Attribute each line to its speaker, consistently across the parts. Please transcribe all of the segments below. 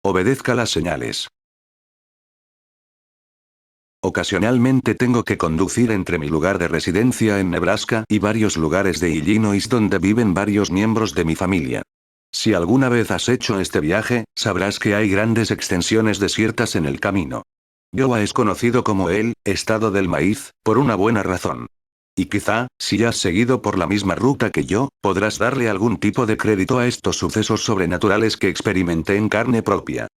Speaker 1: Obedezca las señales. Ocasionalmente tengo que conducir entre mi lugar de residencia en Nebraska y varios lugares de Illinois donde viven varios miembros de mi familia. Si alguna vez has hecho este viaje, sabrás que hay grandes extensiones desiertas en el camino. Iowa es conocido como el estado del maíz, por una buena razón. Y quizá, si has seguido por la misma ruta que yo, podrás darle algún tipo de crédito a estos sucesos sobrenaturales que experimenté en carne propia.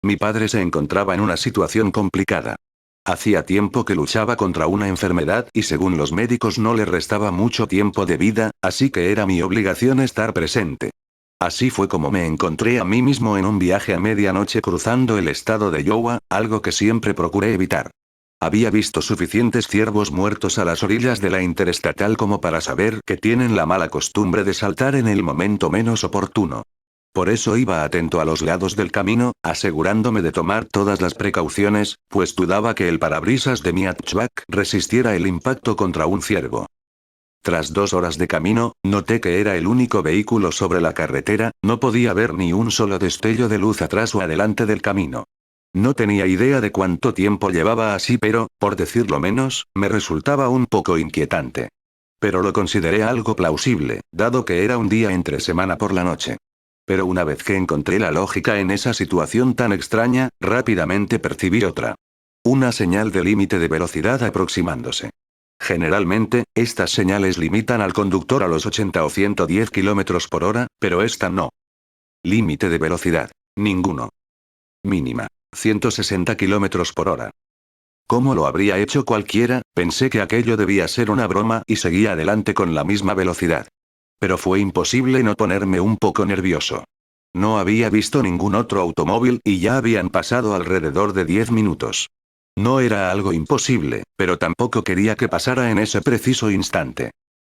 Speaker 1: Mi padre se encontraba en una situación complicada. Hacía tiempo que luchaba contra una enfermedad y según los médicos no le restaba mucho tiempo de vida, así que era mi obligación estar presente. Así fue como me encontré a mí mismo en un viaje a medianoche cruzando el estado de Iowa, algo que siempre procuré evitar. Había visto suficientes ciervos muertos a las orillas de la interestatal como para saber que tienen la mala costumbre de saltar en el momento menos oportuno. Por eso iba atento a los lados del camino, asegurándome de tomar todas las precauciones, pues dudaba que el parabrisas de mi hatchback resistiera el impacto contra un ciervo. Tras 2 horas de camino, noté que era el único vehículo sobre la carretera, no podía ver ni un solo destello de luz atrás o adelante del camino. No tenía idea de cuánto tiempo llevaba así, pero, por decirlo menos, me resultaba un poco inquietante. Pero lo consideré algo plausible, dado que era un día entre semana por la noche. Pero una vez que encontré la lógica en esa situación tan extraña, rápidamente percibí otra. Una señal de límite de velocidad aproximándose. Generalmente, estas señales limitan al conductor a los 80 o 110 km por hora, pero esta no. Límite de velocidad. Ninguno. Mínima. 160 km por hora. ¿Cómo lo habría hecho cualquiera? Pensé que aquello debía ser una broma y seguí adelante con la misma velocidad. Pero fue imposible no ponerme un poco nervioso. No había visto ningún otro automóvil y ya habían pasado alrededor de 10 minutos. No era algo imposible, pero tampoco quería que pasara en ese preciso instante.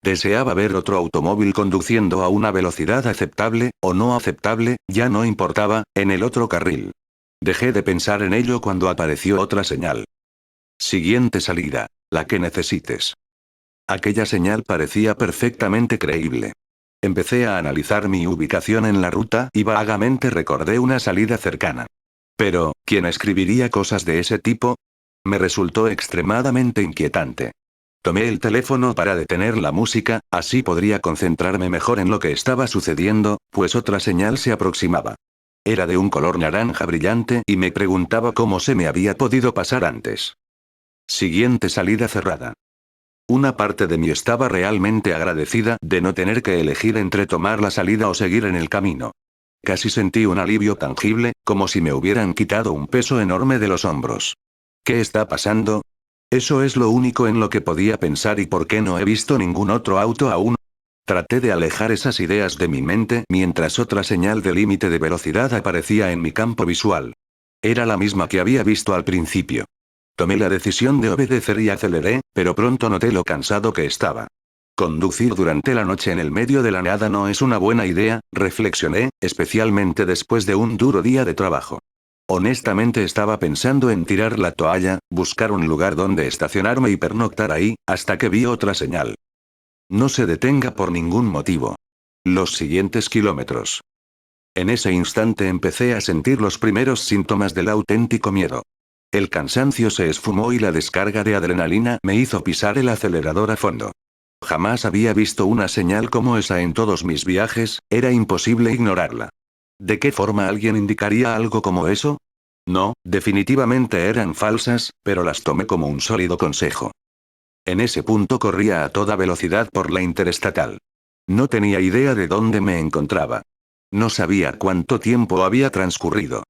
Speaker 1: Deseaba ver otro automóvil conduciendo a una velocidad aceptable, o no aceptable, ya no importaba, en el otro carril. Dejé de pensar en ello cuando apareció otra señal. Siguiente salida, la que necesites. Aquella señal parecía perfectamente creíble. Empecé a analizar mi ubicación en la ruta y vagamente recordé una salida cercana. Pero, ¿quién escribiría cosas de ese tipo? Me resultó extremadamente inquietante. Tomé el teléfono para detener la música, así podría concentrarme mejor en lo que estaba sucediendo, pues otra señal se aproximaba. Era de un color naranja brillante y me preguntaba cómo se me había podido pasar antes. Siguiente salida cerrada. Una parte de mí estaba realmente agradecida de no tener que elegir entre tomar la salida o seguir en el camino. Casi sentí un alivio tangible, como si me hubieran quitado un peso enorme de los hombros. ¿Qué está pasando? Eso es lo único en lo que podía pensar y por qué no he visto ningún otro auto aún. Traté de alejar esas ideas de mi mente mientras otra señal de límite de velocidad aparecía en mi campo visual. Era la misma que había visto al principio. Tomé la decisión de obedecer y aceleré, pero pronto noté lo cansado que estaba. Conducir durante la noche en el medio de la nada no es una buena idea, reflexioné, especialmente después de un duro día de trabajo. Honestamente estaba pensando en tirar la toalla, buscar un lugar donde estacionarme y pernoctar ahí, hasta que vi otra señal. No se detenga por ningún motivo. Los siguientes kilómetros. En ese instante empecé a sentir los primeros síntomas del auténtico miedo. El cansancio se esfumó y la descarga de adrenalina me hizo pisar el acelerador a fondo. Jamás había visto una señal como esa en todos mis viajes, era imposible ignorarla. ¿De qué forma alguien indicaría algo como eso? No, definitivamente eran falsas, pero las tomé como un sólido consejo. En ese punto corría a toda velocidad por la interestatal. No tenía idea de dónde me encontraba. No sabía cuánto tiempo había transcurrido.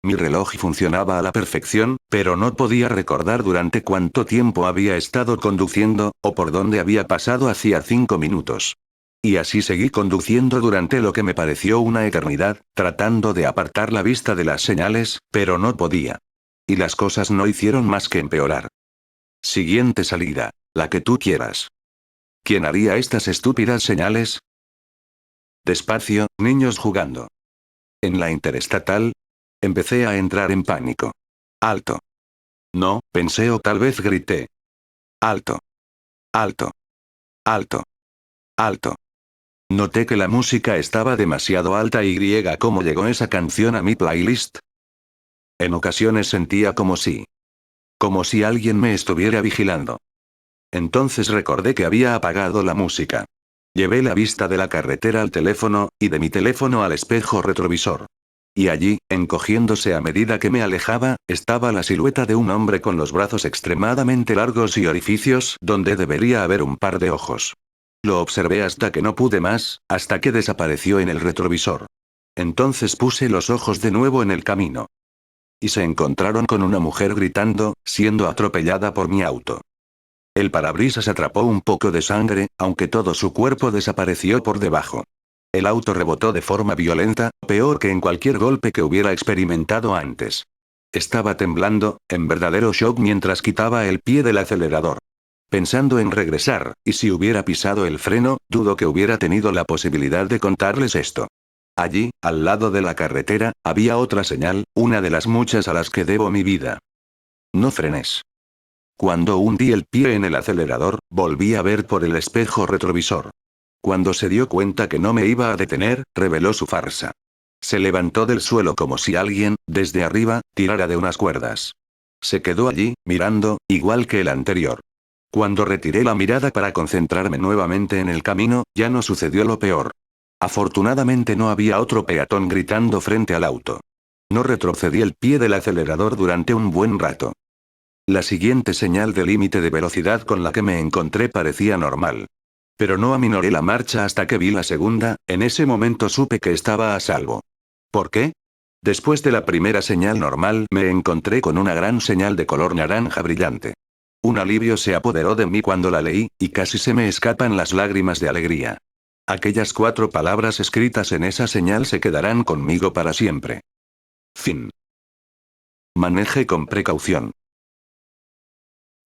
Speaker 1: Mi reloj funcionaba a la perfección, pero no podía recordar durante cuánto tiempo había estado conduciendo, o por dónde había pasado hacía 5 minutos. Y así seguí conduciendo durante lo que me pareció una eternidad, tratando de apartar la vista de las señales, pero no podía. Y las cosas no hicieron más que empeorar. Siguiente salida, la que tú quieras. ¿Quién haría estas estúpidas señales? Despacio, niños jugando. En la interestatal, empecé a entrar en pánico. Alto. No, pensé o tal vez grité. Alto. Alto. Alto. Alto. Noté que la música estaba demasiado alta y ¿cómo llegó esa canción a mi playlist? En ocasiones sentía como si alguien me estuviera vigilando. Entonces recordé que había apagado la música. Llevé la vista de la carretera al teléfono, y de mi teléfono al espejo retrovisor. Y allí, encogiéndose a medida que me alejaba, estaba la silueta de un hombre con los brazos extremadamente largos y orificios donde debería haber un par de ojos. Lo observé hasta que no pude más, hasta que desapareció en el retrovisor. Entonces puse los ojos de nuevo en el camino. Y se encontraron con una mujer gritando, siendo atropellada por mi auto. El parabrisas atrapó un poco de sangre, aunque todo su cuerpo desapareció por debajo. El auto rebotó de forma violenta, peor que en cualquier golpe que hubiera experimentado antes. Estaba temblando, en verdadero shock mientras quitaba el pie del acelerador. Pensando en regresar, y si hubiera pisado el freno, dudo que hubiera tenido la posibilidad de contarles esto. Allí, al lado de la carretera, había otra señal, una de las muchas a las que debo mi vida. No frenes. Cuando hundí el pie en el acelerador, volví a ver por el espejo retrovisor. Cuando se dio cuenta que no me iba a detener, reveló su farsa. Se levantó del suelo como si alguien, desde arriba, tirara de unas cuerdas. Se quedó allí, mirando, igual que el anterior. Cuando retiré la mirada para concentrarme nuevamente en el camino, ya no sucedió lo peor. Afortunadamente no había otro peatón gritando frente al auto. No retrocedí el pie del acelerador durante un buen rato. La siguiente señal de límite de velocidad con la que me encontré parecía normal. Pero no aminoré la marcha hasta que vi la segunda, en ese momento supe que estaba a salvo. ¿Por qué? Después de la primera señal normal me encontré con una gran señal de color naranja brillante. Un alivio se apoderó de mí cuando la leí, y casi se me escapan las lágrimas de alegría. Aquellas 4 palabras escritas en esa señal se quedarán conmigo para siempre. Fin. Maneje con precaución.